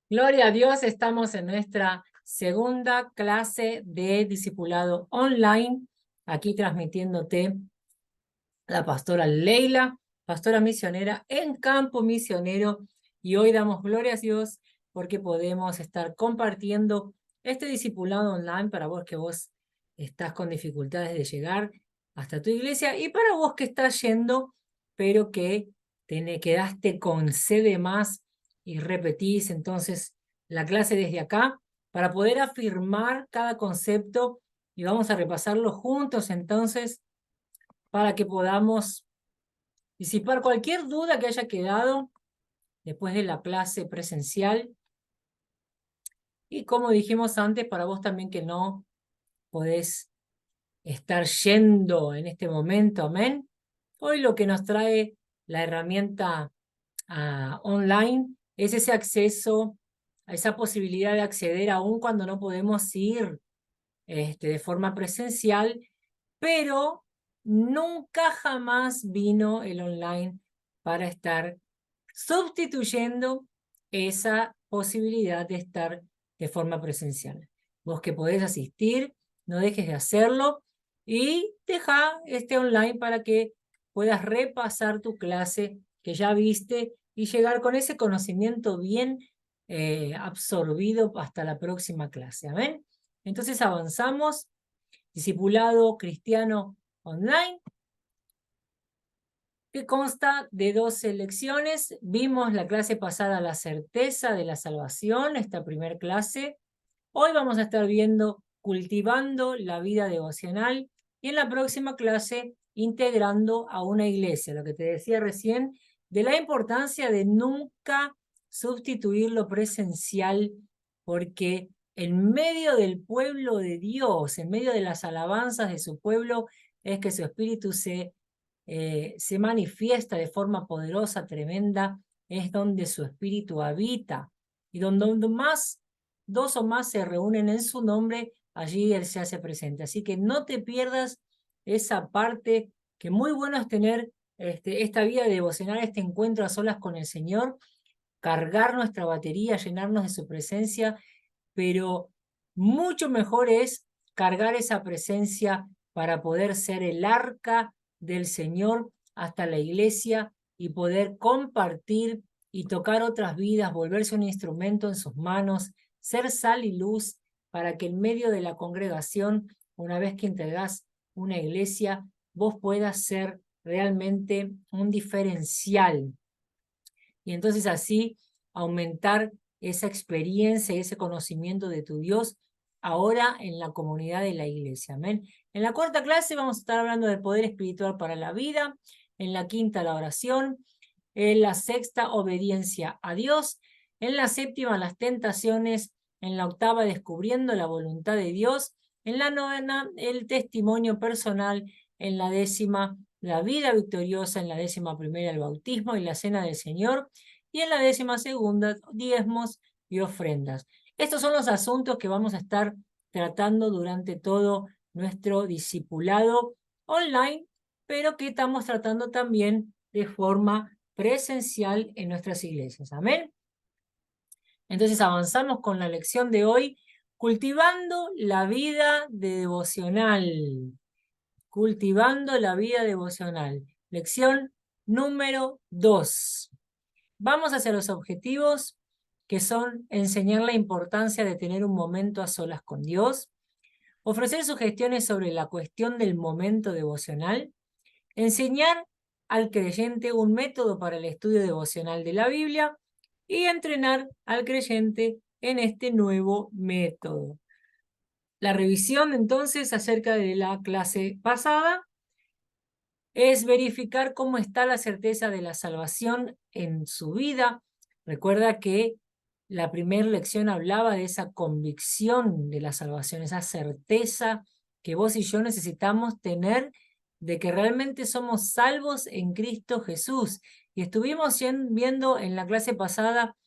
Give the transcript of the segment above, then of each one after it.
Gloria a Dios, estamos en nuestra segunda clase de discipulado online, aquí transmitiéndote la pastora Leila, pastora misionera en Campo Misionero, y hoy damos gloria a Dios porque podemos estar compartiendo este discipulado online para vos que vos estás con dificultades de llegar hasta tu iglesia y para vos que estás yendo, pero que te quedaste con sede más y repetís entonces la clase desde acá para poder afirmar cada concepto y vamos a repasarlo juntos entonces para que podamos disipar cualquier duda que haya quedado después de la clase presencial. Y como dijimos antes, para vos también que no podés estar yendo en este momento, amén. Hoy lo que nos trae la herramienta online es ese acceso, a esa posibilidad de acceder aún cuando no podemos ir de forma presencial, pero nunca jamás vino el online para estar sustituyendo esa posibilidad de estar de forma presencial. Vos que podés asistir, no dejes de hacerlo y deja este online para que puedas repasar tu clase que ya viste y llegar con ese conocimiento bien absorbido hasta la próxima clase. Amén. Entonces avanzamos. Discipulado cristiano online, que consta de 12 lecciones. Vimos la clase pasada la certeza de la salvación, esta primer clase. Hoy vamos a estar viendo cultivando la vida devocional y en la próxima clase integrando a una iglesia, lo que te decía recién, de la importancia de nunca sustituir lo presencial, porque en medio del pueblo de Dios, en medio de las alabanzas de su pueblo, es que su espíritu se manifiesta de forma poderosa, tremenda, es donde su espíritu habita y donde más dos o más se reúnen en su nombre, allí Él se hace presente. Así que no te pierdas esa parte, que muy bueno es tener esta vida devocional, este encuentro a solas con el Señor, cargar nuestra batería, llenarnos de su presencia, pero mucho mejor es cargar esa presencia para poder ser el arca del Señor hasta la iglesia y poder compartir y tocar otras vidas, volverse un instrumento en sus manos, ser sal y luz para que en medio de la congregación, una vez que integrás una iglesia, vos puedas ser realmente un diferencial y entonces así aumentar esa experiencia y ese conocimiento de tu Dios ahora en la comunidad de la iglesia. Amén. En la cuarta clase vamos a estar hablando del poder espiritual para la vida, en la quinta la oración, en la sexta obediencia a Dios, en la séptima las tentaciones, en la octava descubriendo la voluntad de Dios, en la novena el testimonio personal, en la décima la vida victoriosa, en la 11ª el bautismo y la cena del Señor, y en la 12ª diezmos y ofrendas. Estos son los asuntos que vamos a estar tratando durante todo nuestro discipulado online, pero que estamos tratando también de forma presencial en nuestras iglesias. Amén. Entonces avanzamos con la lección de hoy, cultivando la vida devocional. Cultivando la vida devocional. Lección número 2. Vamos hacia los objetivos, que son enseñar la importancia de tener un momento a solas con Dios, ofrecer sugestiones sobre la cuestión del momento devocional, enseñar al creyente un método para el estudio devocional de la Biblia y entrenar al creyente en este nuevo método. La revisión entonces acerca de la clase pasada es verificar cómo está la certeza de la salvación en su vida. Recuerda que la primera lección hablaba de esa convicción de la salvación, esa certeza que vos y yo necesitamos tener de que realmente somos salvos en Cristo Jesús. Y estuvimos viendo en la clase pasada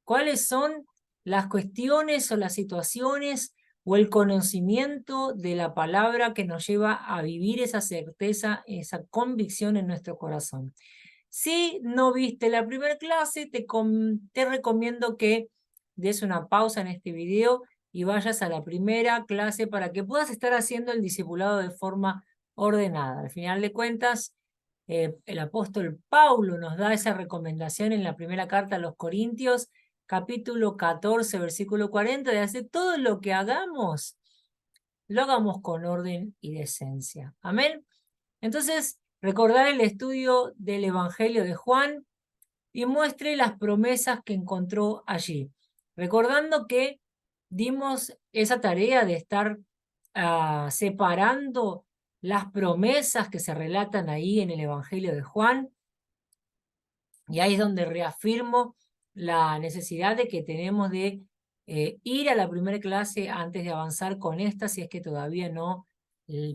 cuáles son las cuestiones o las situaciones o el conocimiento de la palabra que nos lleva a vivir esa certeza, esa convicción en nuestro corazón. Si no viste la primera clase, te recomiendo que des una pausa en este video y vayas a la primera clase para que puedas estar haciendo el discipulado de forma ordenada. Al final de cuentas, el apóstol Pablo nos da esa recomendación en la primera carta a los Corintios, capítulo 14, versículo 40, de hacer todo lo que hagamos, lo hagamos con orden y decencia. Amén. Entonces, recordar el estudio del Evangelio de Juan y muestre las promesas que encontró allí. Recordando que dimos esa tarea de estar separando las promesas que se relatan ahí en el Evangelio de Juan, y ahí es donde reafirmo la necesidad de que tenemos de ir a la primera clase antes de avanzar con esta, si es que todavía no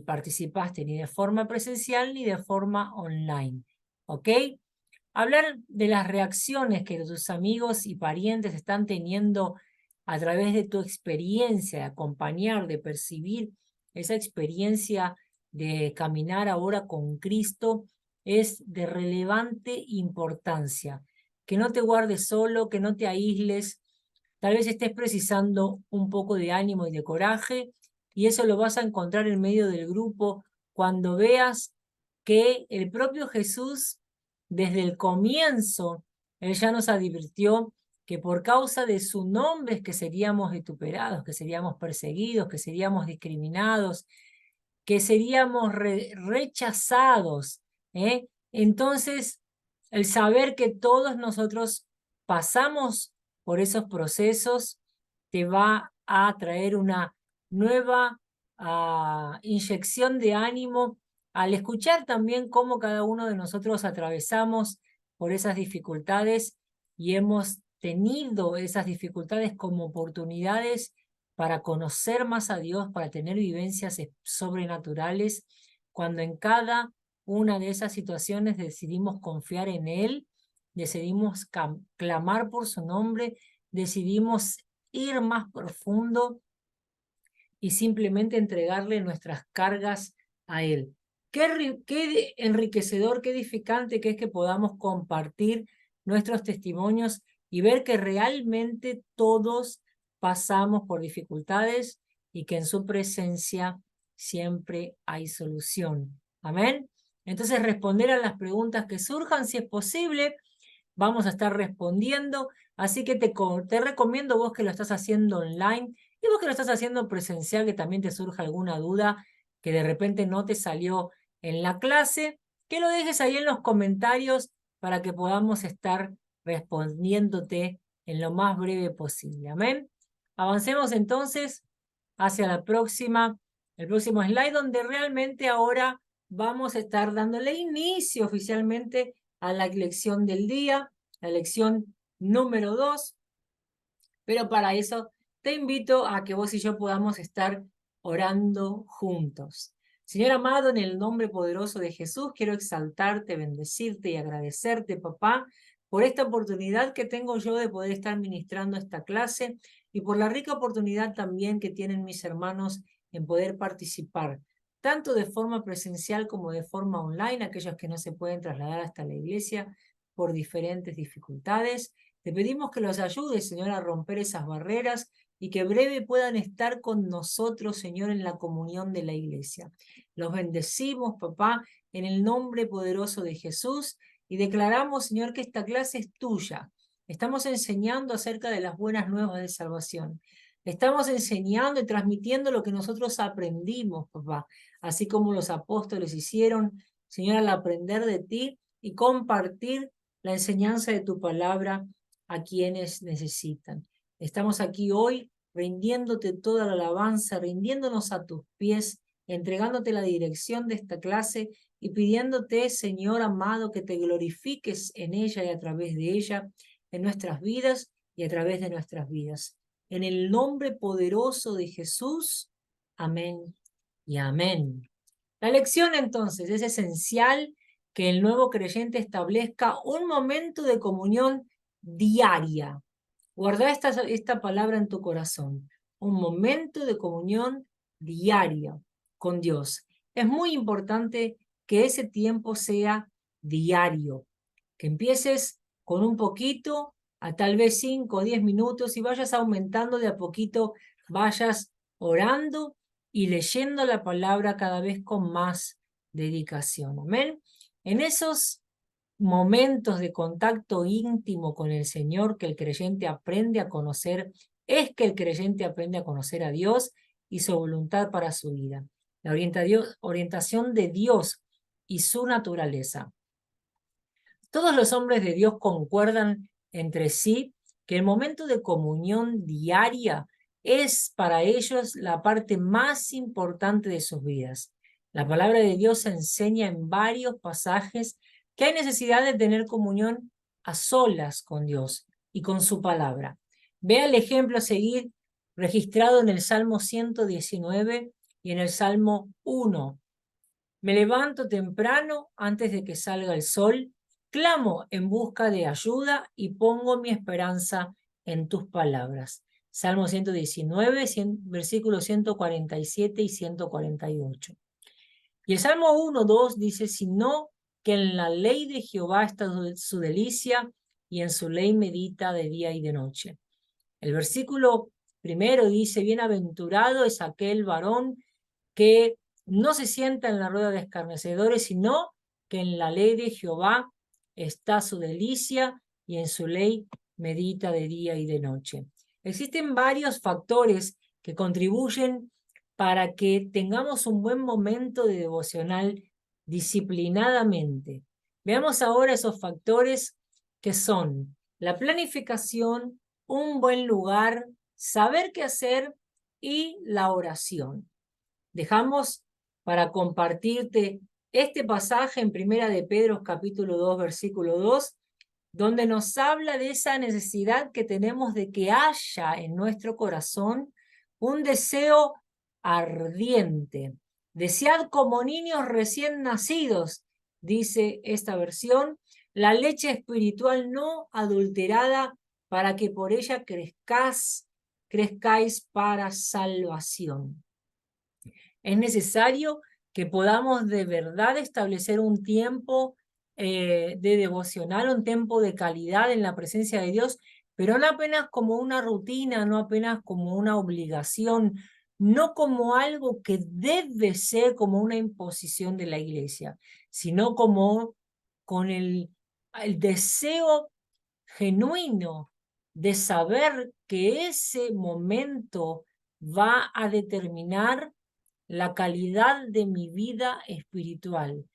participaste ni de forma presencial ni de forma online. ¿Ok? Hablar de las reacciones que tus amigos y parientes están teniendo a través de tu experiencia, de acompañar, de percibir esa experiencia de caminar ahora con Cristo, es de relevante importancia. Que no te guardes solo, que no te aísles. Tal vez estés precisando un poco de ánimo y de coraje, y eso lo vas a encontrar en medio del grupo cuando veas que el propio Jesús, desde el comienzo, él ya nos advirtió que por causa de su nombre es que seríamos vituperados, que seríamos perseguidos, que seríamos discriminados, que seríamos rechazados. Entonces, el saber que todos nosotros pasamos por esos procesos te va a traer una nueva inyección de ánimo al escuchar también cómo cada uno de nosotros atravesamos por esas dificultades y hemos tenido esas dificultades como oportunidades para conocer más a Dios, para tener vivencias sobrenaturales, cuando en cada una de esas situaciones decidimos confiar en Él, decidimos clamar por su nombre, decidimos ir más profundo y simplemente entregarle nuestras cargas a Él. Qué enriquecedor, qué edificante que es que podamos compartir nuestros testimonios y ver que realmente todos pasamos por dificultades y que en su presencia siempre hay solución. Amén. Entonces, responder a las preguntas que surjan, si es posible, vamos a estar respondiendo. Así que te recomiendo, vos que lo estás haciendo online y vos que lo estás haciendo presencial, que también te surja alguna duda que de repente no te salió en la clase, que lo dejes ahí en los comentarios para que podamos estar respondiéndote en lo más breve posible. Amén. Avancemos entonces hacia el próximo slide, donde realmente ahora vamos a estar dándole inicio oficialmente a la lección del día, la lección número 2. Pero para eso te invito a que vos y yo podamos estar orando juntos. Señor amado, en el nombre poderoso de Jesús, quiero exaltarte, bendecirte y agradecerte, papá, por esta oportunidad que tengo yo de poder estar ministrando esta clase y por la rica oportunidad también que tienen mis hermanos en poder participar, tanto de forma presencial como de forma online, aquellos que no se pueden trasladar hasta la iglesia por diferentes dificultades. Te pedimos que los ayudes, Señor, a romper esas barreras y que breve puedan estar con nosotros, Señor, en la comunión de la iglesia. Los bendecimos, papá, en el nombre poderoso de Jesús y declaramos, Señor, que esta clase es tuya. Estamos enseñando acerca de las buenas nuevas de salvación. Estamos enseñando y transmitiendo lo que nosotros aprendimos, papá, así como los apóstoles hicieron, Señor, al aprender de ti y compartir la enseñanza de tu palabra a quienes necesitan. Estamos aquí hoy rindiéndote toda la alabanza, rindiéndonos a tus pies, entregándote la dirección de esta clase y pidiéndote, Señor amado, que te glorifiques en ella y a través de ella, en nuestras vidas y a través de nuestras vidas. En el nombre poderoso de Jesús, amén y amén. La lección entonces es esencial que el nuevo creyente establezca un momento de comunión diaria. Guarda esta palabra en tu corazón. Un momento de comunión diaria con Dios. Es muy importante que ese tiempo sea diario. Que empieces con un poquito a tal vez 5 o 10 minutos y vayas aumentando de a poquito, vayas orando y leyendo la palabra cada vez con más dedicación. Amén. En esos momentos de contacto íntimo con el Señor que el creyente aprende a conocer, es que el creyente aprende a conocer a Dios y su voluntad para su vida. La orientación de Dios y su naturaleza. Todos los hombres de Dios concuerdan entre sí que el momento de comunión diaria es para ellos la parte más importante de sus vidas. La palabra de Dios enseña en varios pasajes que hay necesidad de tener comunión a solas con Dios y con su palabra. Vea el ejemplo a seguir registrado en el Salmo 119 y en el Salmo 1. Me levanto temprano antes de que salga el sol, clamo en busca de ayuda y pongo mi esperanza en tus palabras. Salmo 119, versículos 147 y 148. Y el Salmo 1, 2 dice, sino que en la ley de Jehová está su delicia y en su ley medita de día y de noche. El versículo primero dice, bienaventurado es aquel varón que no se sienta en la rueda de escarnecedores, sino que en la ley de Jehová está su delicia y en su ley medita de día y de noche. Existen varios factores que contribuyen para que tengamos un buen momento de devocional disciplinadamente. Veamos ahora esos factores que son la planificación, un buen lugar, saber qué hacer y la oración. Dejamos para compartirte este pasaje en Primera de Pedro capítulo 2 versículo 2, donde nos habla de esa necesidad que tenemos de que haya en nuestro corazón un deseo ardiente. Desead como niños recién nacidos, dice esta versión, la leche espiritual no adulterada para que por ella crezcáis para salvación. Es necesario que podamos de verdad establecer un tiempo de devocional, un tiempo de calidad en la presencia de Dios, pero no apenas como una rutina, no apenas como una obligación, no como algo que debe ser como una imposición de la iglesia, sino como con el deseo genuino de saber que ese momento va a determinar la calidad de mi vida espiritual,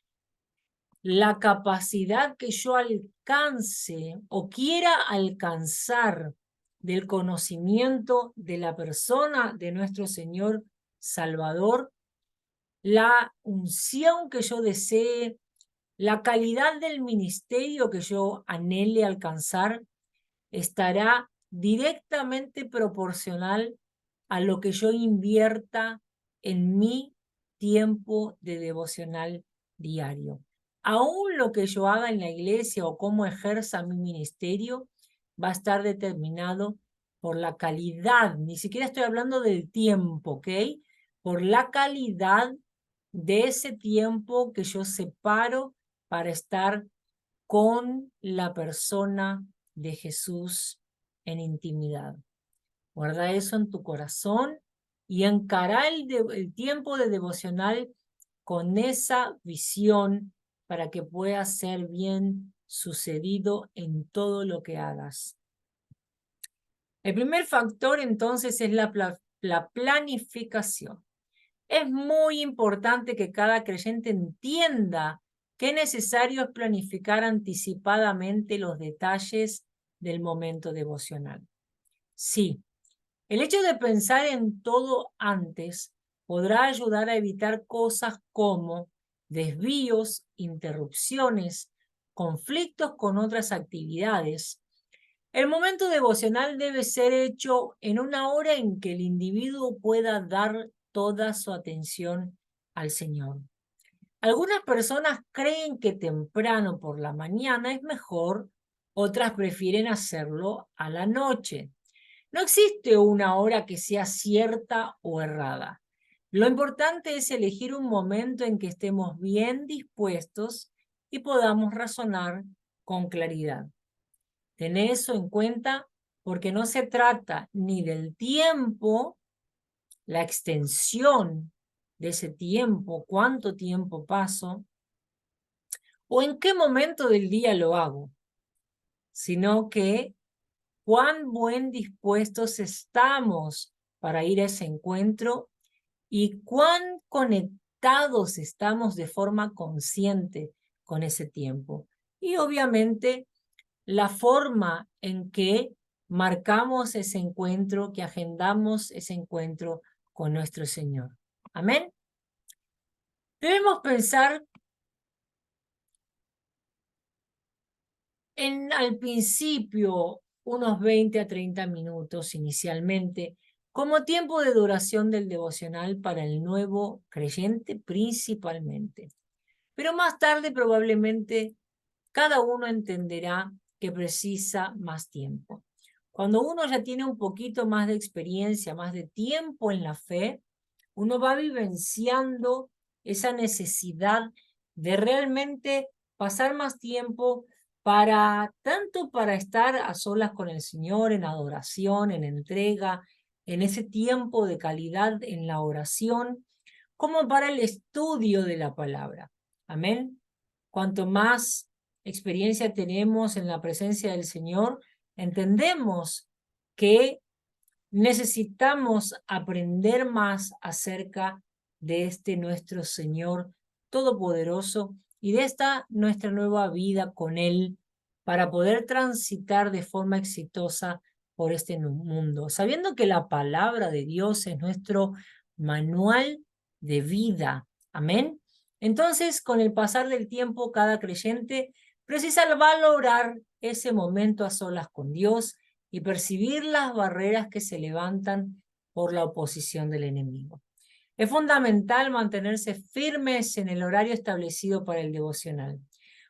la capacidad que yo alcance o quiera alcanzar del conocimiento de la persona de nuestro Señor Salvador, la unción que yo desee, la calidad del ministerio que yo anhele alcanzar, estará directamente proporcional a lo que yo invierta en mi tiempo de devocional diario. Aún lo que yo haga en la iglesia o cómo ejerza mi ministerio va a estar determinado por la calidad, ni siquiera estoy hablando del tiempo, ¿ok? Por la calidad de ese tiempo que yo separo para estar con la persona de Jesús en intimidad. Guarda eso en tu corazón y encará el tiempo de devocional con esa visión para que pueda ser bien sucedido en todo lo que hagas. El primer factor entonces es la planificación. Es muy importante que cada creyente entienda que es necesario es planificar anticipadamente los detalles del momento devocional. Sí, el hecho de pensar en todo antes podrá ayudar a evitar cosas como desvíos, interrupciones, conflictos con otras actividades. El momento devocional debe ser hecho en una hora en que el individuo pueda dar toda su atención al Señor. Algunas personas creen que temprano por la mañana es mejor, otras prefieren hacerlo a la noche. No existe una hora que sea cierta o errada. Lo importante es elegir un momento en que estemos bien dispuestos y podamos razonar con claridad. Tené eso en cuenta porque no se trata ni del tiempo, la extensión de ese tiempo, cuánto tiempo paso, o en qué momento del día lo hago, sino que cuán buen dispuestos estamos para ir a ese encuentro y cuán conectados estamos de forma consciente con ese tiempo. Y obviamente la forma en que marcamos ese encuentro, que agendamos ese encuentro con nuestro Señor. Amén. Debemos pensar al principio unos 20 a 30 minutos inicialmente como tiempo de duración del devocional para el nuevo creyente principalmente. Pero más tarde probablemente cada uno entenderá que precisa más tiempo. Cuando uno ya tiene un poquito más de experiencia, más de tiempo en la fe, uno va vivenciando esa necesidad de realmente pasar más tiempo tanto para estar a solas con el Señor en adoración, en entrega, en ese tiempo de calidad en la oración, como para el estudio de la palabra. Amén. Cuanto más experiencia tenemos en la presencia del Señor, entendemos que necesitamos aprender más acerca de este nuestro Señor Todopoderoso y de esta nuestra nueva vida con Él para poder transitar de forma exitosa por este mundo, sabiendo que la palabra de Dios es nuestro manual de vida. Amén. Entonces, con el pasar del tiempo, cada creyente precisa valorar ese momento a solas con Dios y percibir las barreras que se levantan por la oposición del enemigo. Es fundamental mantenerse firmes en el horario establecido para el devocional.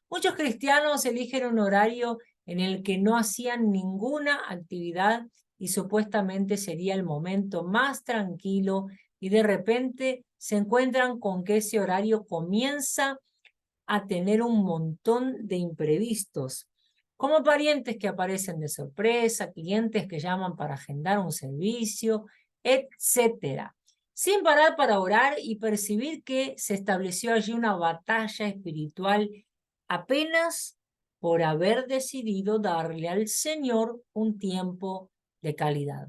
Muchos cristianos eligen un horario en el que no hacían ninguna actividad y supuestamente sería el momento más tranquilo y de repente se encuentran con que ese horario comienza a tener un montón de imprevistos, como parientes que aparecen de sorpresa, clientes que llaman para agendar un servicio, etcétera, sin parar para orar y percibir que se estableció allí una batalla espiritual apenas por haber decidido darle al Señor un tiempo de calidad.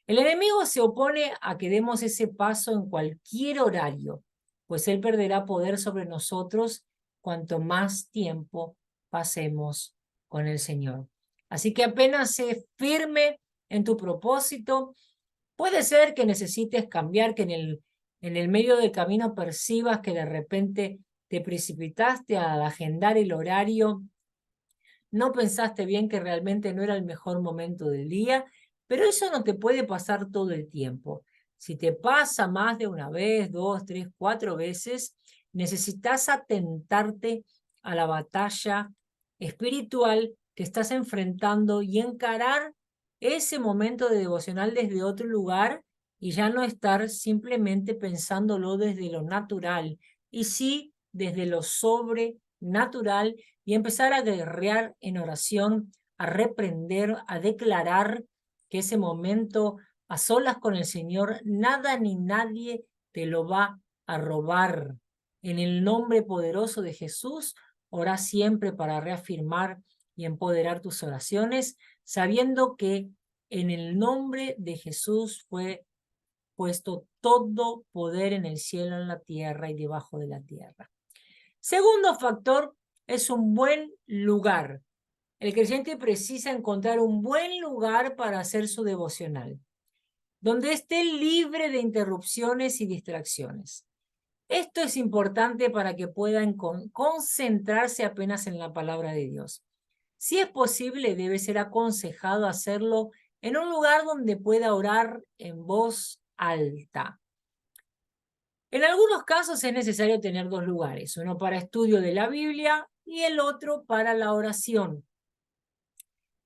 El enemigo se opone a que demos ese paso en cualquier horario, pues él perderá poder sobre nosotros cuanto más tiempo pasemos con el Señor. Así que apenas sé firme en tu propósito. Puede ser que necesites cambiar, que en el medio del camino percibas que de repente te precipitaste al agendar el horario, no pensaste bien, que realmente no era el mejor momento del día, pero eso no te puede pasar todo el tiempo. Si te pasa más de una vez, 2, 3, 4 veces, necesitas atentarte a la batalla espiritual que estás enfrentando y encarar ese momento de devocional desde otro lugar y ya no estar simplemente pensándolo desde lo natural, y sí desde lo sobrenatural, y empezar a guerrear en oración, a reprender, a declarar que ese momento a solas con el Señor, nada ni nadie te lo va a robar. En el nombre poderoso de Jesús, ora siempre para reafirmar y empoderar tus oraciones, sabiendo que en el nombre de Jesús fue puesto todo poder en el cielo, en la tierra y debajo de la tierra. Segundo factor es un buen lugar. El creyente precisa encontrar un buen lugar para hacer su devocional, donde esté libre de interrupciones y distracciones. Esto es importante para que puedan concentrarse apenas en la palabra de Dios. Si es posible, debe ser aconsejado hacerlo en un lugar donde pueda orar en voz alta. En algunos casos es necesario tener dos lugares, uno para estudio de la Biblia y el otro para la oración.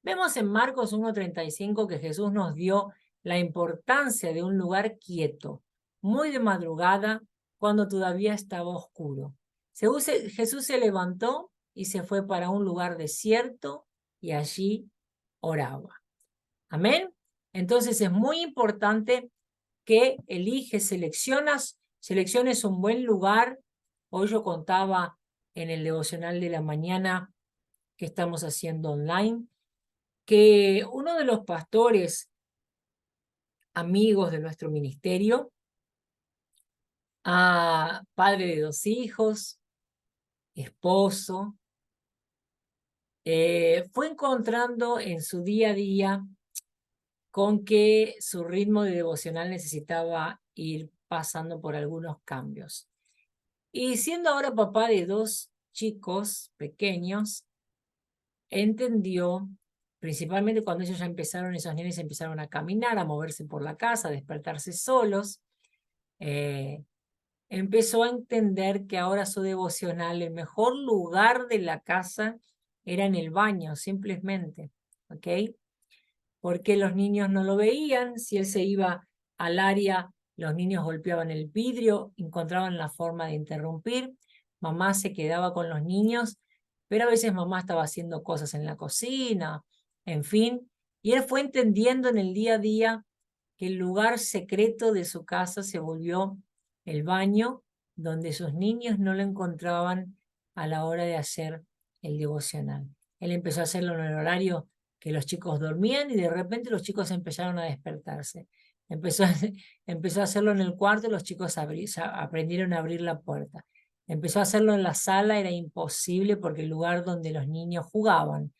Vemos en Marcos 1:35 que Jesús nos dio la importancia de un lugar quieto, muy de madrugada, cuando todavía estaba oscuro. Jesús se levantó y se fue para un lugar desierto y allí oraba. Amén. Entonces es muy importante que selecciones un buen lugar. Hoy yo contaba en el devocional de la mañana que estamos haciendo online, que uno de los pastores amigos de nuestro ministerio, padre de 2 hijos, esposo, fue encontrando en su día a día con que su ritmo de devocional necesitaba ir pasando por algunos cambios. Y siendo ahora papá de 2 chicos pequeños, entendió, principalmente cuando ellos ya empezaron, esos nenes empezaron a caminar, a moverse por la casa, a despertarse solos, empezó a entender que ahora su devocional, el mejor lugar de la casa era en el baño, simplemente, ¿ok? Porque los niños no lo veían, si él se iba al área, los niños golpeaban el vidrio, encontraban la forma de interrumpir, mamá se quedaba con los niños, pero a veces mamá estaba haciendo cosas en la cocina, en fin, y él fue entendiendo en el día a día que el lugar secreto de su casa se volvió el baño, donde sus niños no lo encontraban a la hora de hacer el devocional. Él empezó a hacerlo en el horario que los chicos dormían y de repente los chicos empezaron a despertarse. Empezó a hacerlo en el cuarto y los chicos aprendieron a abrir la puerta. Empezó a hacerlo en la sala, era imposible porque el lugar donde los niños jugaban.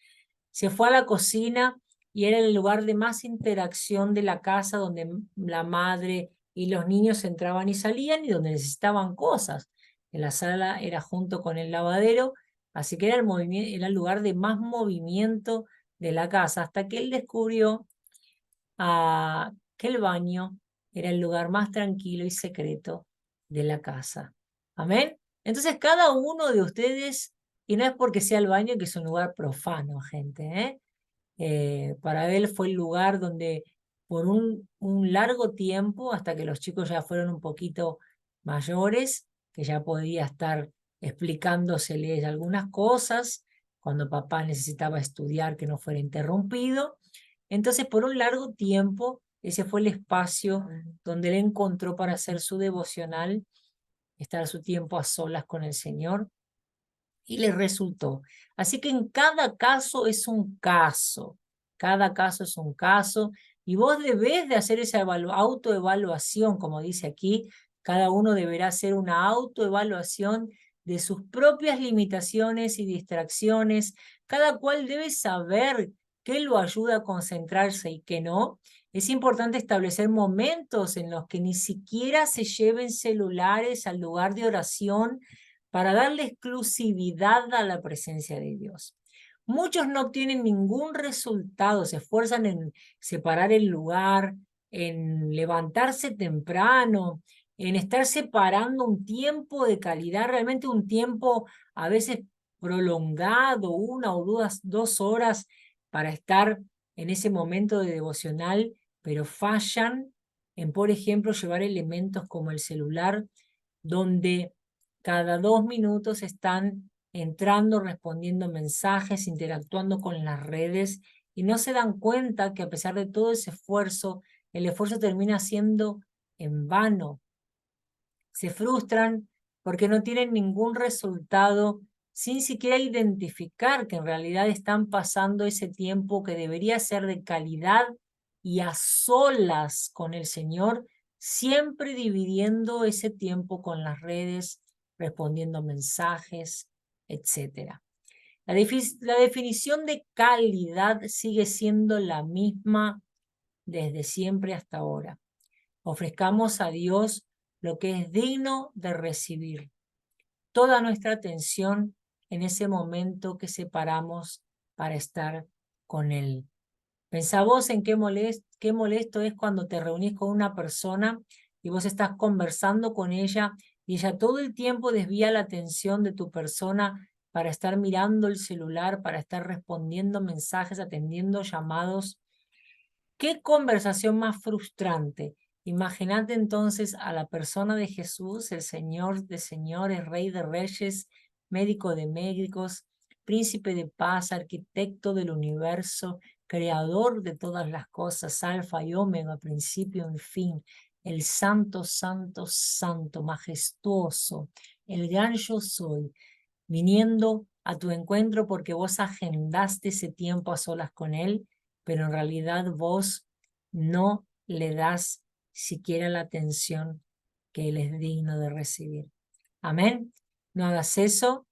Se fue a la cocina y era el lugar de más interacción de la casa, donde la madre y los niños entraban y salían y donde necesitaban cosas. En la sala era junto con el lavadero, así que era el lugar de más movimiento de la casa, hasta que él descubrió que el baño era el lugar más tranquilo y secreto de la casa. Amén. Entonces cada uno de ustedes, y no es porque sea el baño que es un lugar profano, gente, para él fue el lugar donde por un largo tiempo, hasta que los chicos ya fueron un poquito mayores, que ya podía estar explicándoseles algunas cosas, cuando papá necesitaba estudiar que no fuera interrumpido. Entonces, por un largo tiempo, ese fue el espacio donde él encontró para hacer su devocional, estar su tiempo a solas con el Señor, y le resultó. Así que en cada caso es un caso, cada caso es un caso, y vos debés de hacer esa autoevaluación, como dice aquí, cada uno deberá hacer una autoevaluación de sus propias limitaciones y distracciones, cada cual debe saber qué lo ayuda a concentrarse y qué no. Es importante establecer momentos en los que ni siquiera se lleven celulares al lugar de oración para darle exclusividad a la presencia de Dios. Muchos no obtienen ningún resultado, se esfuerzan en separar el lugar, en levantarse temprano, en estar separando un tiempo de calidad, realmente un tiempo a veces prolongado, 1 o 2 horas para estar en ese momento de devocional, pero fallan en, por ejemplo, llevar elementos como el celular, donde cada 2 minutos están entrando, respondiendo mensajes, interactuando con las redes y no se dan cuenta que a pesar de todo ese esfuerzo, el esfuerzo termina siendo en vano. Se frustran porque no tienen ningún resultado sin siquiera identificar que en realidad están pasando ese tiempo que debería ser de calidad y a solas con el Señor, siempre dividiendo ese tiempo con las redes, respondiendo mensajes, etc. La definición de calidad sigue siendo la misma desde siempre hasta ahora. Ofrezcamos a Dios lo que es digno de recibir, toda nuestra atención en ese momento que separamos para estar con Él. Pensá vos en qué molesto es cuando te reunís con una persona y vos estás conversando con ella y ella todo el tiempo desvía la atención de tu persona para estar mirando el celular, para estar respondiendo mensajes, atendiendo llamados. ¿Qué conversación más frustrante? Imagínate entonces a la persona de Jesús, el Señor de señores, Rey de reyes, médico de médicos, príncipe de paz, arquitecto del universo, creador de todas las cosas, alfa y omega, principio y fin, el santo, santo, santo, majestuoso, el gran yo soy, viniendo a tu encuentro porque vos agendaste ese tiempo a solas con él, pero en realidad vos no le das siquiera la atención que él es digno de recibir. Amén. No hagas eso,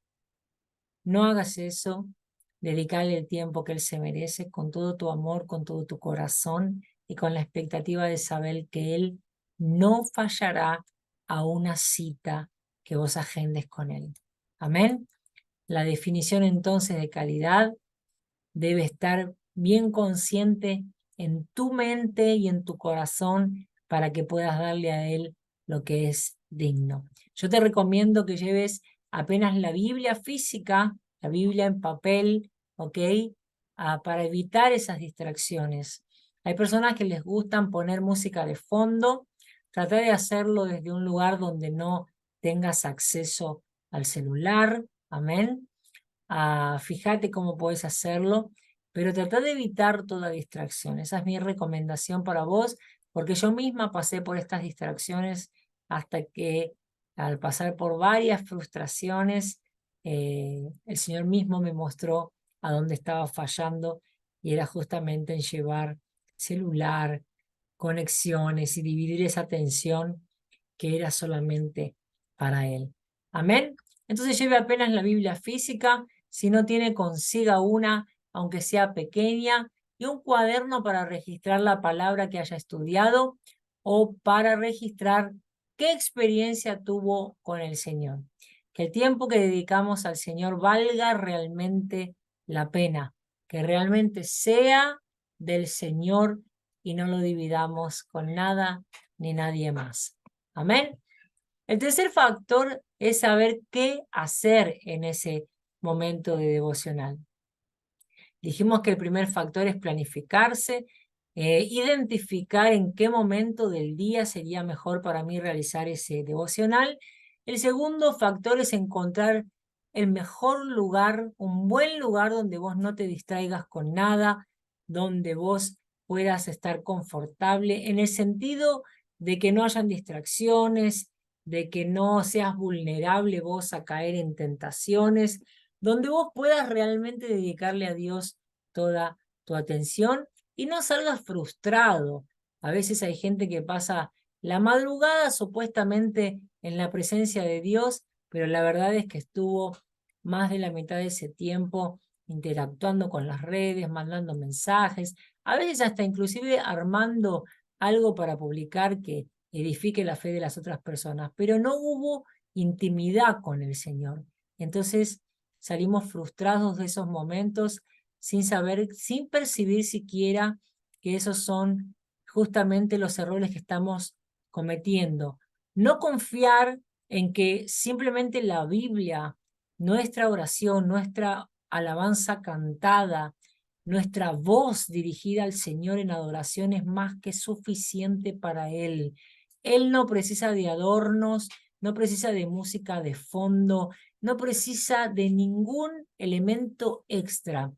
no hagas eso. Dedicarle el tiempo que él se merece con todo tu amor, con todo tu corazón y con la expectativa de saber que él no fallará a una cita que vos agendes con él. Amén. La definición entonces de calidad debe estar bien consciente en tu mente y en tu corazón para que puedas darle a él lo que es digno. Yo te recomiendo que lleves apenas la Biblia física, la Biblia en papel, ¿ok? Para evitar esas distracciones. Hay personas que les gustan poner música de fondo. Trata de hacerlo desde un lugar donde no tengas acceso al celular. Amén. Fíjate cómo puedes hacerlo, pero trata de evitar toda distracción. Esa es mi recomendación para vos, porque yo misma pasé por estas distracciones hasta que al pasar por varias frustraciones, el Señor mismo me mostró a dónde estaba fallando y era justamente en llevar celular, conexiones y dividir esa atención que era solamente para Él. Amén. Entonces lleve apenas la Biblia física, si no tiene, consiga una, aunque sea pequeña, y un cuaderno para registrar la palabra que haya estudiado o para registrar qué experiencia tuvo con el Señor. Que el tiempo que dedicamos al Señor valga realmente la pena, que realmente sea del Señor y no lo dividamos con nada ni nadie más. Amén. El tercer factor es saber qué hacer en ese momento de devocional. Dijimos que el primer factor es planificarse, identificar en qué momento del día sería mejor para mí realizar ese devocional. El segundo factor es encontrar el mejor lugar, un buen lugar donde vos no te distraigas con nada, donde vos puedas estar confortable, en el sentido de que no hayan distracciones, de que no seas vulnerable vos a caer en tentaciones, donde vos puedas realmente dedicarle a Dios toda tu atención y no salgas frustrado. A veces hay gente que pasa la madrugada supuestamente en la presencia de Dios, pero la verdad es que estuvo más de la mitad de ese tiempo interactuando con las redes, mandando mensajes, a veces hasta inclusive armando algo para publicar que edifique la fe de las otras personas, pero no hubo intimidad con el Señor. Entonces salimos frustrados de esos momentos sin saber, sin percibir siquiera que esos son justamente los errores que estamos cometiendo. No confiar en que simplemente la Biblia, nuestra oración, nuestra alabanza cantada, nuestra voz dirigida al Señor en adoración es más que suficiente para Él. Él no precisa de adornos, no precisa de música de fondo, no precisa de ningún elemento extra.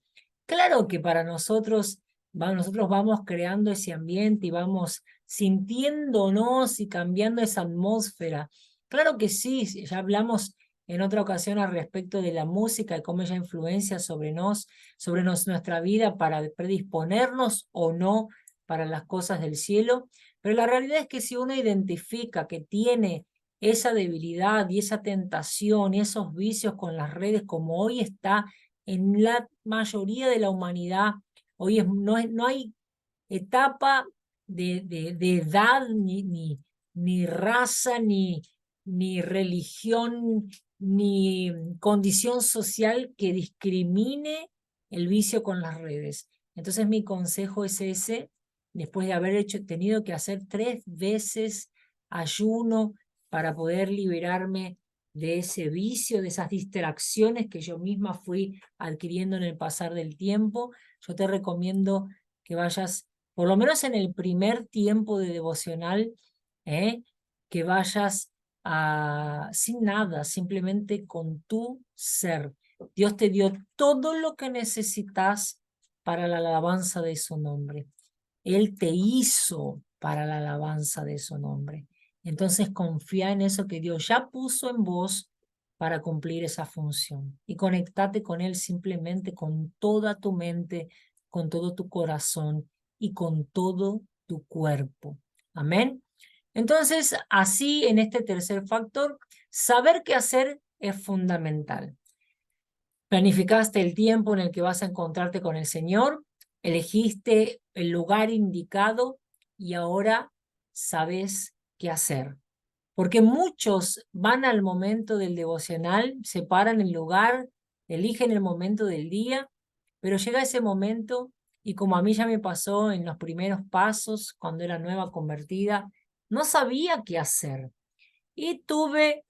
Claro que para nosotros vamos creando ese ambiente y vamos sintiéndonos y cambiando esa atmósfera. Claro que sí, ya hablamos en otra ocasión al respecto de la música y cómo ella influencia sobre nuestra vida para predisponernos o no para las cosas del cielo. Pero la realidad es que si uno identifica que tiene esa debilidad y esa tentación y esos vicios con las redes como hoy está en la mayoría de la humanidad, hoy no hay etapa de edad, ni raza, ni religión, ni condición social que discrimine el vicio con las redes. Entonces mi consejo es ese, después de haber tenido que hacer 3 veces ayuno para poder liberarme de ese vicio, de esas distracciones que yo misma fui adquiriendo en el pasar del tiempo, yo te recomiendo que vayas, por lo menos en el primer tiempo de devocional, que vayas sin nada, simplemente con tu ser. Dios te dio todo lo que necesitas para la alabanza de su nombre. Él te hizo para la alabanza de su nombre. Entonces confía en eso que Dios ya puso en vos para cumplir esa función. Y conectate con Él simplemente con toda tu mente, con todo tu corazón y con todo tu cuerpo. Amén. Entonces, así en este tercer factor, saber qué hacer es fundamental. Planificaste el tiempo en el que vas a encontrarte con el Señor, elegiste el lugar indicado y ahora sabes qué hacer. Porque muchos van al momento del devocional, separan el lugar, eligen el momento del día, pero llega ese momento y como a mí ya me pasó en los primeros pasos, cuando era nueva convertida, no sabía qué hacer. Y tuve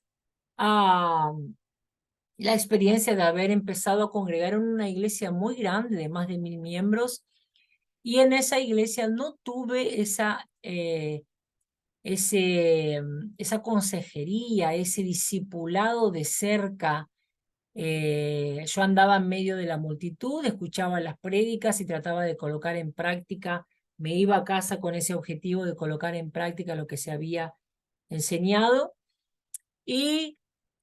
la experiencia de haber empezado a congregar en una iglesia muy grande de más de 1000 miembros y en esa iglesia no tuve esa consejería, ese discipulado de cerca. Yo andaba en medio de la multitud, escuchaba las prédicas y trataba de colocar en práctica, me iba a casa con ese objetivo de colocar en práctica lo que se había enseñado y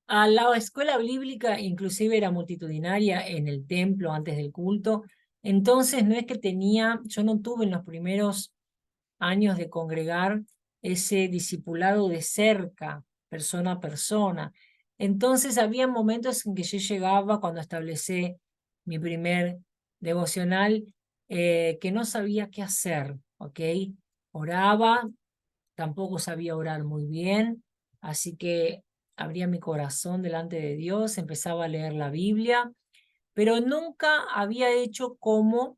a la escuela bíblica inclusive era multitudinaria en el templo antes del culto, entonces no es que yo no tuve en los primeros años de congregar ese discipulado de cerca, persona a persona. Entonces había momentos en que yo llegaba cuando establecí mi primer devocional que no sabía qué hacer, ¿ok? Oraba, tampoco sabía orar muy bien, así que abría mi corazón delante de Dios, empezaba a leer la Biblia, pero nunca había hecho como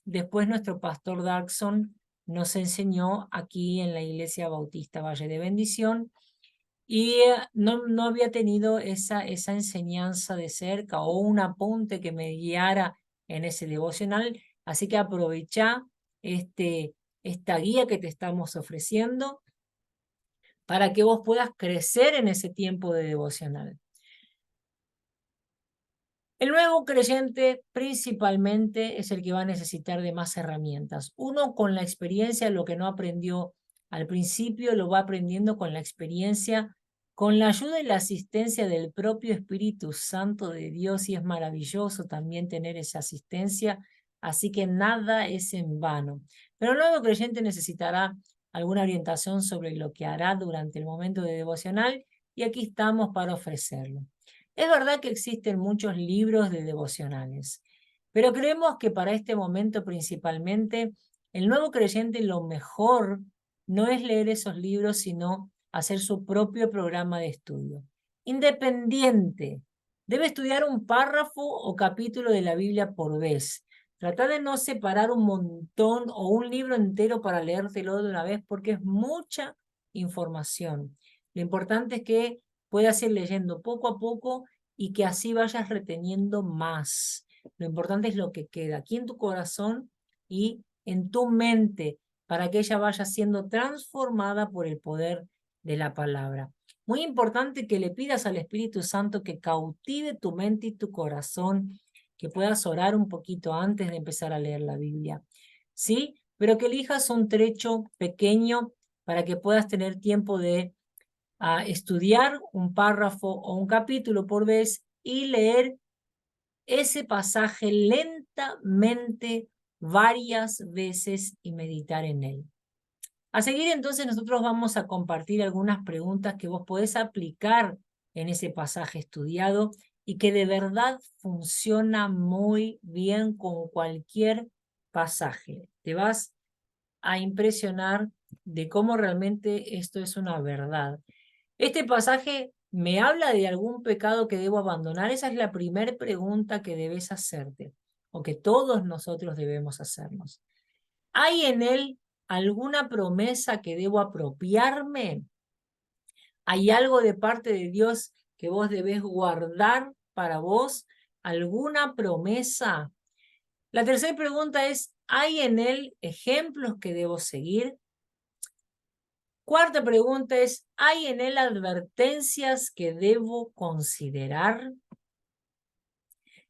después nuestro pastor Darkson nos enseñó aquí en la Iglesia Bautista Valle de Bendición y no había tenido esa enseñanza de cerca o un apunte que me guiara en ese devocional, así que aprovecha esta guía que te estamos ofreciendo para que vos puedas crecer en ese tiempo de devocional. El nuevo creyente principalmente es el que va a necesitar de más herramientas. Uno con la experiencia, lo que no aprendió al principio, lo va aprendiendo con la experiencia, con la ayuda y la asistencia del propio Espíritu Santo de Dios, y es maravilloso también tener esa asistencia, así que nada es en vano. Pero el nuevo creyente necesitará alguna orientación sobre lo que hará durante el momento de devocional, y aquí estamos para ofrecerlo. Es verdad que existen muchos libros de devocionales, pero creemos que para este momento principalmente el nuevo creyente lo mejor no es leer esos libros, sino hacer su propio programa de estudio. Independiente, debe estudiar un párrafo o capítulo de la Biblia por vez. Trata de no separar un montón o un libro entero para leértelo de una vez porque es mucha información. Lo importante es que puedas ir leyendo poco a poco y que así vayas reteniendo más. Lo importante es lo que queda aquí en tu corazón y en tu mente para que ella vaya siendo transformada por el poder de la palabra. Muy importante que le pidas al Espíritu Santo que cautive tu mente y tu corazón, que puedas orar un poquito antes de empezar a leer la Biblia, ¿sí? Pero que elijas un trecho pequeño para que puedas tener tiempo de estudiar un párrafo o un capítulo por vez y leer ese pasaje lentamente varias veces y meditar en él. A seguir entonces nosotros vamos a compartir algunas preguntas que vos podés aplicar en ese pasaje estudiado y que de verdad funciona muy bien con cualquier pasaje. Te vas a impresionar de cómo realmente esto es una verdad. Este pasaje me habla de algún pecado que debo abandonar. Esa es la primera pregunta que debes hacerte, o que todos nosotros debemos hacernos. ¿Hay en él alguna promesa que debo apropiarme? ¿Hay algo de parte de Dios que vos debés guardar para vos? ¿Alguna promesa? La tercera pregunta es, ¿hay en él ejemplos que debo seguir? Cuarta pregunta es, ¿hay en él advertencias que debo considerar?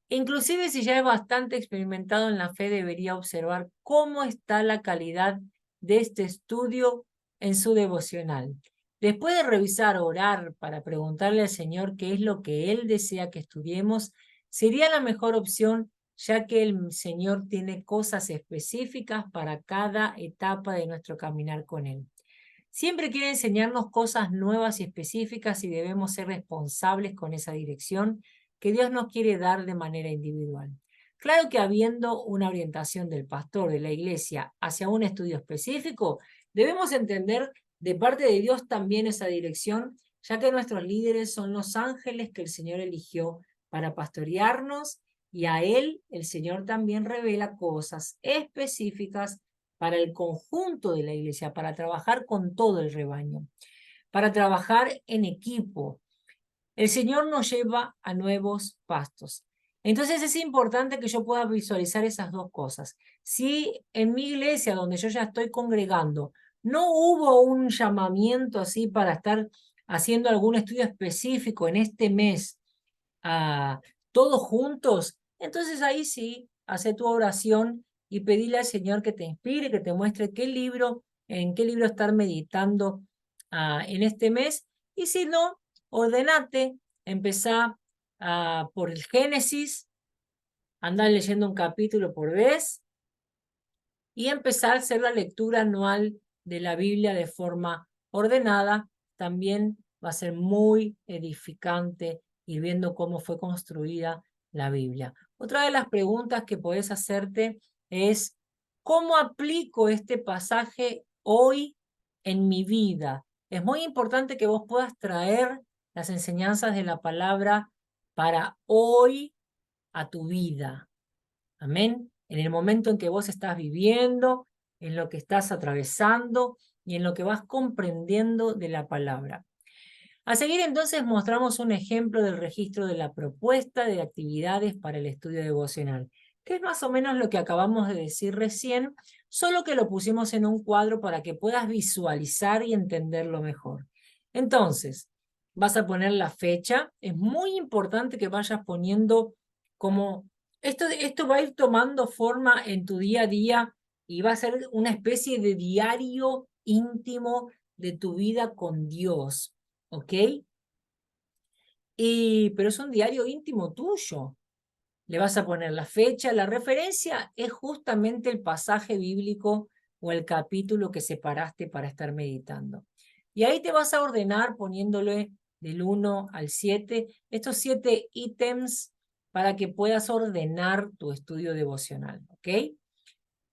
Inclusive si ya es bastante experimentado en la fe, debería observar cómo está la calidad de este estudio en su devocional. Después de revisar, orar para preguntarle al Señor qué es lo que Él desea que estudiemos, sería la mejor opción, ya que el Señor tiene cosas específicas para cada etapa de nuestro caminar con Él. Siempre quiere enseñarnos cosas nuevas y específicas y debemos ser responsables con esa dirección que Dios nos quiere dar de manera individual. Claro que habiendo una orientación del pastor de la iglesia hacia un estudio específico, debemos entender de parte de Dios también esa dirección, ya que nuestros líderes son los ángeles que el Señor eligió para pastorearnos y a Él el Señor también revela cosas específicas para el conjunto de la iglesia, para trabajar con todo el rebaño, para trabajar en equipo. El Señor nos lleva a nuevos pastos. Entonces es importante que yo pueda visualizar esas dos cosas. Si en mi iglesia, donde yo ya estoy congregando, no hubo un llamamiento así para estar haciendo algún estudio específico en este mes, todos juntos, entonces ahí sí, hace tu oración y pedile al Señor que te inspire, que te muestre en qué libro estar meditando en este mes. Y si no, ordenate, empezá por el Génesis, andá leyendo un capítulo por vez y empezar a hacer la lectura anual de la Biblia de forma ordenada. También va a ser muy edificante ir viendo cómo fue construida la Biblia. Otra de las preguntas que podés hacerte es, ¿cómo aplico este pasaje hoy en mi vida? Es muy importante que vos puedas traer las enseñanzas de la palabra para hoy a tu vida. Amén. En el momento en que vos estás viviendo, en lo que estás atravesando y en lo que vas comprendiendo de la palabra. A seguir entonces mostramos un ejemplo del registro de la propuesta de actividades para el estudio devocional, que es más o menos lo que acabamos de decir recién, solo que lo pusimos en un cuadro para que puedas visualizar y entenderlo mejor. Entonces, vas a poner la fecha. Es muy importante que vayas poniendo como esto va a ir tomando forma en tu día a día y va a ser una especie de diario íntimo de tu vida con Dios. ¿Ok? Pero es un diario íntimo tuyo. Le vas a poner la fecha, la referencia es justamente el pasaje bíblico o el capítulo que separaste para estar meditando. Y ahí te vas a ordenar poniéndole del 1 al 7, estos 7 ítems para que puedas ordenar tu estudio devocional. ¿Ok?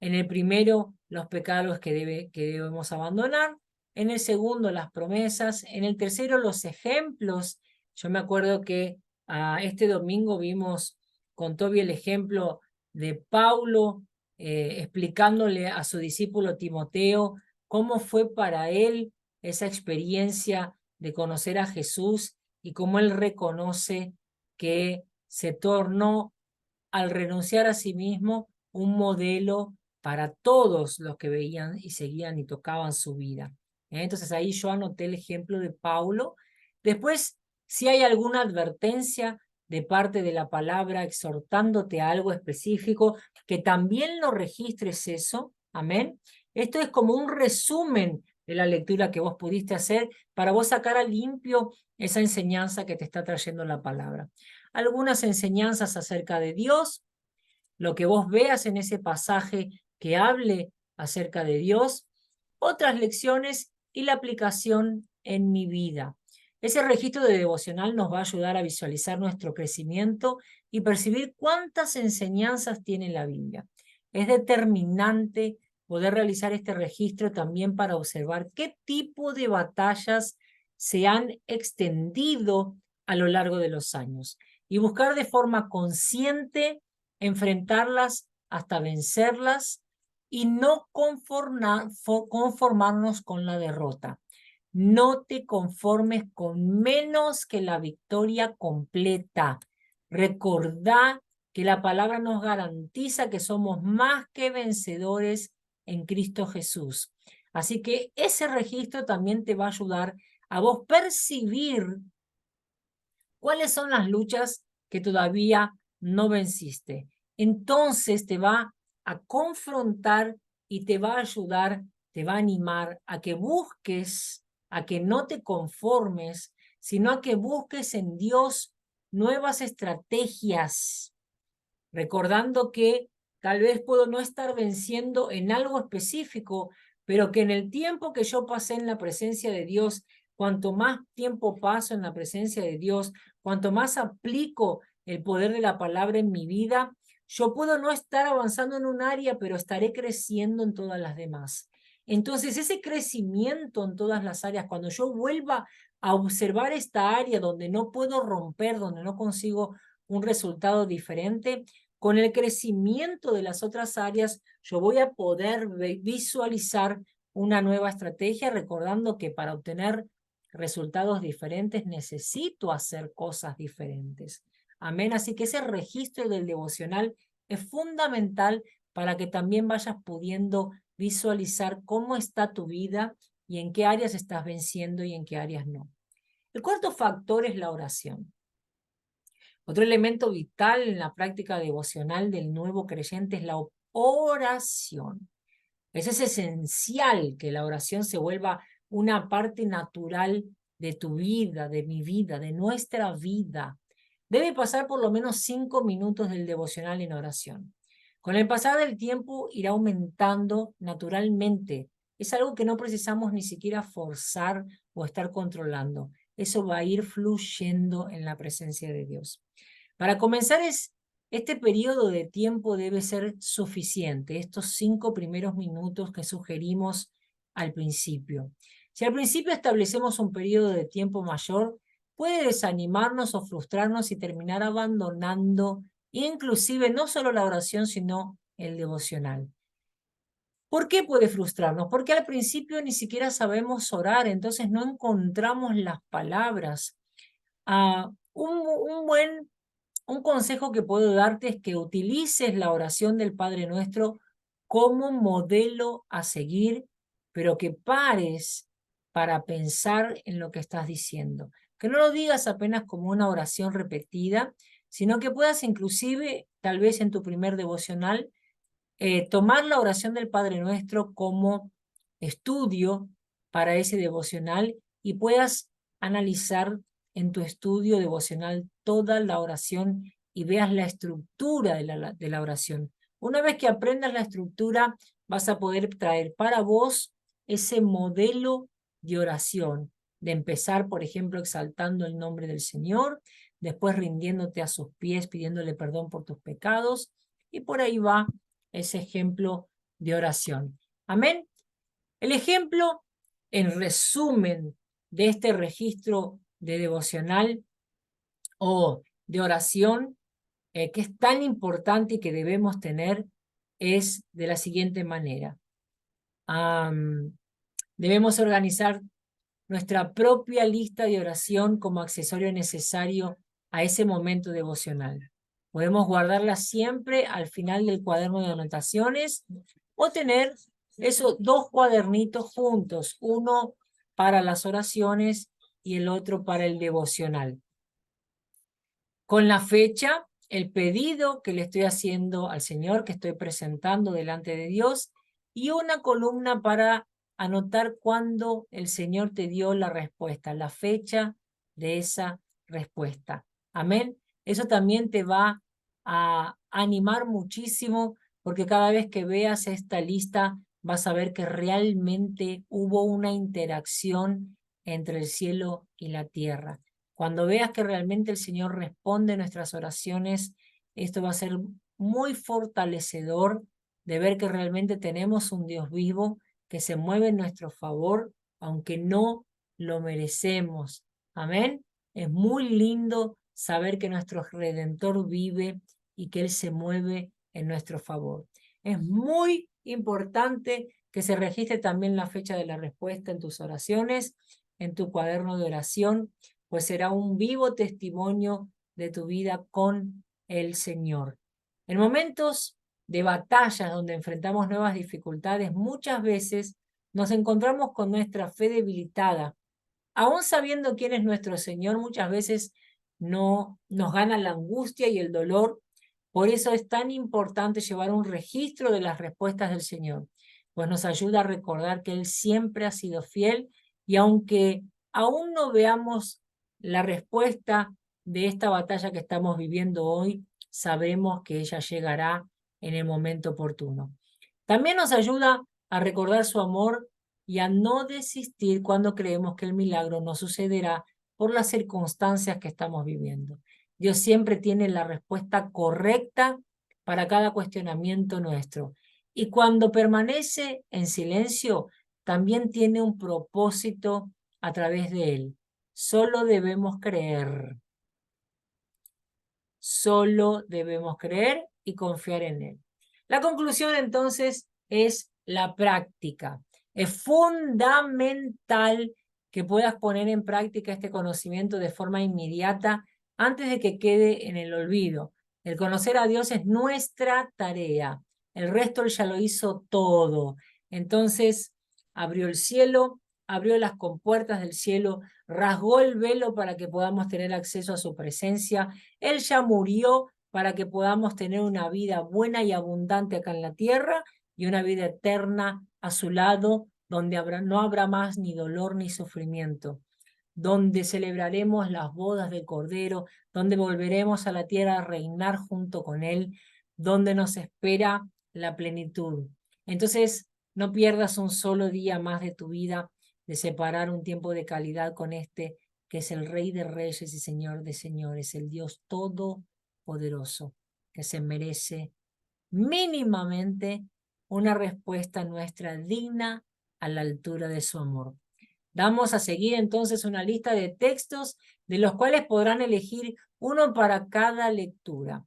En el primero, los pecados que debemos abandonar. En el segundo, las promesas. En el tercero, los ejemplos. Yo me acuerdo que este domingo vimos con Toby el ejemplo de Paulo explicándole a su discípulo Timoteo cómo fue para él esa experiencia de conocer a Jesús y cómo él reconoce que se tornó, al renunciar a sí mismo, un modelo para todos los que veían y seguían y tocaban su vida. Entonces ahí yo anoté el ejemplo de Paulo. Después, si hay alguna advertencia de parte de la palabra exhortándote a algo específico, que también lo registres eso. Amén. Esto es como un resumen de la lectura que vos pudiste hacer para vos sacar a limpio esa enseñanza que te está trayendo la palabra. Algunas enseñanzas acerca de Dios, lo que vos veas en ese pasaje que hable acerca de Dios, otras lecciones y la aplicación en mi vida. Ese registro de devocional nos va a ayudar a visualizar nuestro crecimiento y percibir cuántas enseñanzas tiene la Biblia. Es determinante poder realizar este registro también para observar qué tipo de batallas se han extendido a lo largo de los años y buscar de forma consciente enfrentarlas hasta vencerlas y no conformarnos con la derrota. No te conformes con menos que la victoria completa. Recordá que la palabra nos garantiza que somos más que vencedores en Cristo Jesús. Así que ese registro también te va a ayudar a vos percibir cuáles son las luchas que todavía no venciste. Entonces te va a confrontar y te va a ayudar, te va a animar a que busques, a que no te conformes, sino a que busques en Dios nuevas estrategias, recordando que tal vez puedo no estar venciendo en algo específico, pero que en el tiempo que yo pasé en la presencia de Dios, cuanto más tiempo paso en la presencia de Dios, cuanto más aplico el poder de la palabra en mi vida, yo puedo no estar avanzando en un área, pero estaré creciendo en todas las demás. Entonces, ese crecimiento en todas las áreas, cuando yo vuelva a observar esta área donde no puedo romper, donde no consigo un resultado diferente, con el crecimiento de las otras áreas, yo voy a poder visualizar una nueva estrategia, recordando que para obtener resultados diferentes necesito hacer cosas diferentes. Amén. Así que ese registro del devocional es fundamental para que también vayas pudiendo visualizar cómo está tu vida y en qué áreas estás venciendo y en qué áreas no. El cuarto factor es la oración. Otro elemento vital en la práctica devocional del nuevo creyente es la oración. Es esencial que la oración se vuelva una parte natural de tu vida, de mi vida, de nuestra vida. Debe pasar por lo menos 5 minutos del devocional en oración. Con el pasar del tiempo irá aumentando naturalmente. Es algo que no precisamos ni siquiera forzar o estar controlando. Eso va a ir fluyendo en la presencia de Dios. Para comenzar, este periodo de tiempo debe ser suficiente, estos 5 primeros minutos que sugerimos al principio. Si al principio establecemos un periodo de tiempo mayor, puede desanimarnos o frustrarnos y terminar abandonando inclusive no solo la oración, sino el devocional. ¿Por qué puede frustrarnos? Porque al principio ni siquiera sabemos orar, entonces no encontramos las palabras. Un consejo que puedo darte es que utilices la oración del Padre Nuestro como modelo a seguir, pero que pares para pensar en lo que estás diciendo. Que no lo digas apenas como una oración repetida, sino que puedas inclusive, tal vez en tu primer devocional, tomar la oración del Padre Nuestro como estudio para ese devocional y puedas analizar en tu estudio devocional toda la oración y veas la estructura de la oración. Una vez que aprendas la estructura, vas a poder traer para vos ese modelo de oración, de empezar, por ejemplo, exaltando el nombre del Señor, después rindiéndote a sus pies, pidiéndole perdón por tus pecados, y por ahí va ese ejemplo de oración. Amén. El ejemplo, en resumen, de este registro de devocional o de oración, que es tan importante y que debemos tener, es de la siguiente manera. Debemos organizar nuestra propia lista de oración como accesorio necesario a ese momento devocional. Podemos guardarla siempre al final del cuaderno de anotaciones o tener esos 2 cuadernitos juntos, uno para las oraciones y el otro para el devocional. Con la fecha, el pedido que le estoy haciendo al Señor, que estoy presentando delante de Dios, y una columna para anotar cuándo el Señor te dio la respuesta, la fecha de esa respuesta. Amén. Eso también te va a animar muchísimo, porque cada vez que veas esta lista vas a ver que realmente hubo una interacción entre el cielo y la tierra. Cuando veas que realmente el Señor responde nuestras oraciones, esto va a ser muy fortalecedor de ver que realmente tenemos un Dios vivo que se mueve en nuestro favor, aunque no lo merecemos. Amén. Es muy lindo saber que nuestro Redentor vive y que Él se mueve en nuestro favor. Es muy importante que se registre también la fecha de la respuesta en tus oraciones, en tu cuaderno de oración, pues será un vivo testimonio de tu vida con el Señor. En momentos de batallas donde enfrentamos nuevas dificultades, muchas veces nos encontramos con nuestra fe debilitada. Aún sabiendo quién es nuestro Señor, muchas veces no nos gana la angustia y el dolor Por eso es tan importante llevar un registro de las respuestas del Señor, pues nos ayuda a recordar que Él siempre ha sido fiel y aunque aún no veamos la respuesta de esta batalla que estamos viviendo hoy, sabemos que ella llegará en el momento oportuno. También nos ayuda a recordar su amor y a no desistir cuando creemos que el milagro no sucederá por las circunstancias que estamos viviendo. Dios siempre tiene la respuesta correcta para cada cuestionamiento nuestro. Y cuando permanece en silencio, también tiene un propósito a través de él. Solo debemos creer. Solo debemos creer y confiar en él. La conclusión entonces es la práctica. Es fundamental que puedas poner en práctica este conocimiento de forma inmediata antes de que quede en el olvido. El conocer a Dios es nuestra tarea. El resto Él ya lo hizo todo. Entonces, abrió el cielo, abrió las compuertas del cielo, rasgó el velo para que podamos tener acceso a su presencia. Él ya murió para que podamos tener una vida buena y abundante acá en la tierra y una vida eterna a su lado, donde no habrá más ni dolor ni sufrimiento, donde celebraremos las bodas del Cordero, donde volveremos a la tierra a reinar junto con Él, donde nos espera la plenitud. Entonces, no pierdas un solo día más de tu vida, de separar un tiempo de calidad con este, que es el Rey de Reyes y Señor de Señores, el Dios Todopoderoso, que se merece mínimamente una respuesta nuestra digna a la altura de su amor. Vamos a seguir entonces una lista de textos de los cuales podrán elegir uno para cada lectura.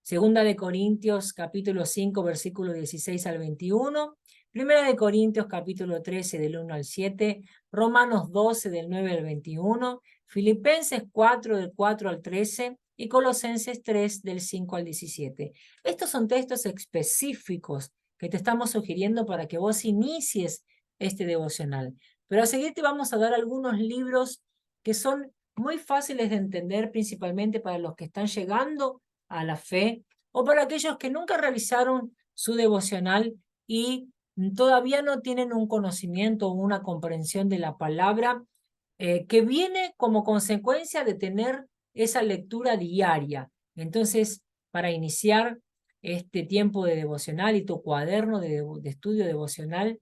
Segunda de Corintios, capítulo 5, versículo 16 al 21. Primera de Corintios, capítulo 13, del 1 al 7. Romanos 12, del 9 al 21. Filipenses 4, del 4 al 13. Y Colosenses 3, del 5 al 17. Estos son textos específicos que te estamos sugiriendo para que vos inicies este devocional. Pero a seguir te vamos a dar algunos libros que son muy fáciles de entender, principalmente para los que están llegando a la fe o para aquellos que nunca realizaron su devocional y todavía no tienen un conocimiento o una comprensión de la palabra que viene como consecuencia de tener esa lectura diaria. Entonces, para iniciar este tiempo de devocional y tu cuaderno de estudio devocional,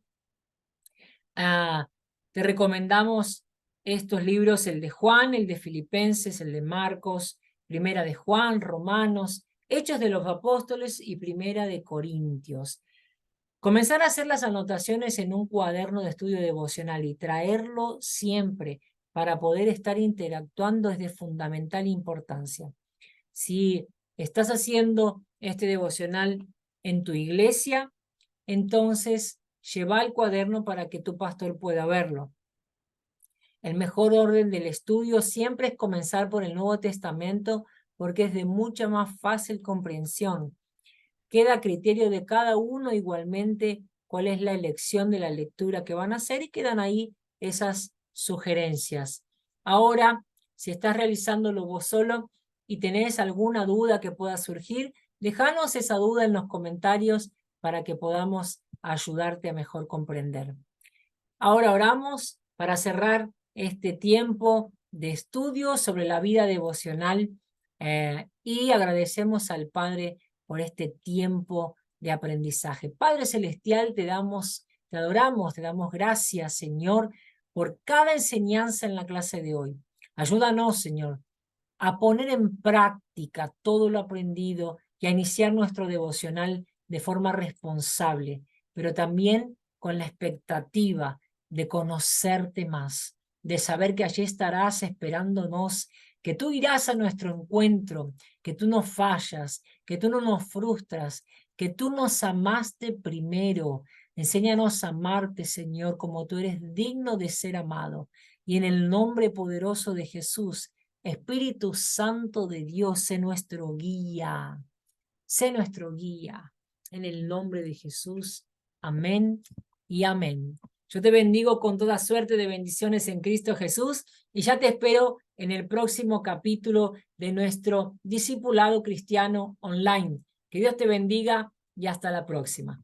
te recomendamos estos libros, el de Juan, el de Filipenses, el de Marcos, Primera de Juan, Romanos, Hechos de los Apóstoles y Primera de Corintios. Comenzar a hacer las anotaciones en un cuaderno de estudio devocional y traerlo siempre para poder estar interactuando es de fundamental importancia. Si estás haciendo este devocional en tu iglesia, entonces lleva el cuaderno para que tu pastor pueda verlo. El mejor orden del estudio siempre es comenzar por el Nuevo Testamento porque es de mucha más fácil comprensión. Queda a criterio de cada uno igualmente cuál es la elección de la lectura que van a hacer y quedan ahí esas sugerencias. Ahora, si estás realizándolo vos solo y tenés alguna duda que pueda surgir, déjanos esa duda en los comentarios para que podamos ayudarte a mejor comprender. Ahora oramos para cerrar este tiempo de estudio sobre la vida devocional y agradecemos al Padre por este tiempo de aprendizaje. Padre Celestial, te adoramos, te damos gracias, Señor, por cada enseñanza en la clase de hoy. Ayúdanos, Señor, a poner en práctica todo lo aprendido y a iniciar nuestro devocional de forma responsable, pero también con la expectativa de conocerte más, de saber que allí estarás esperándonos, que tú irás a nuestro encuentro, que tú no fallas, que tú no nos frustras, que tú nos amaste primero. Enséñanos a amarte, Señor, como tú eres digno de ser amado. Y en el nombre poderoso de Jesús, Espíritu Santo de Dios, sé nuestro guía. Sé nuestro guía. En el nombre de Jesús. Amén y amén. Yo te bendigo con toda suerte de bendiciones en Cristo Jesús y ya te espero en el próximo capítulo de nuestro discipulado cristiano online. Que Dios te bendiga y hasta la próxima.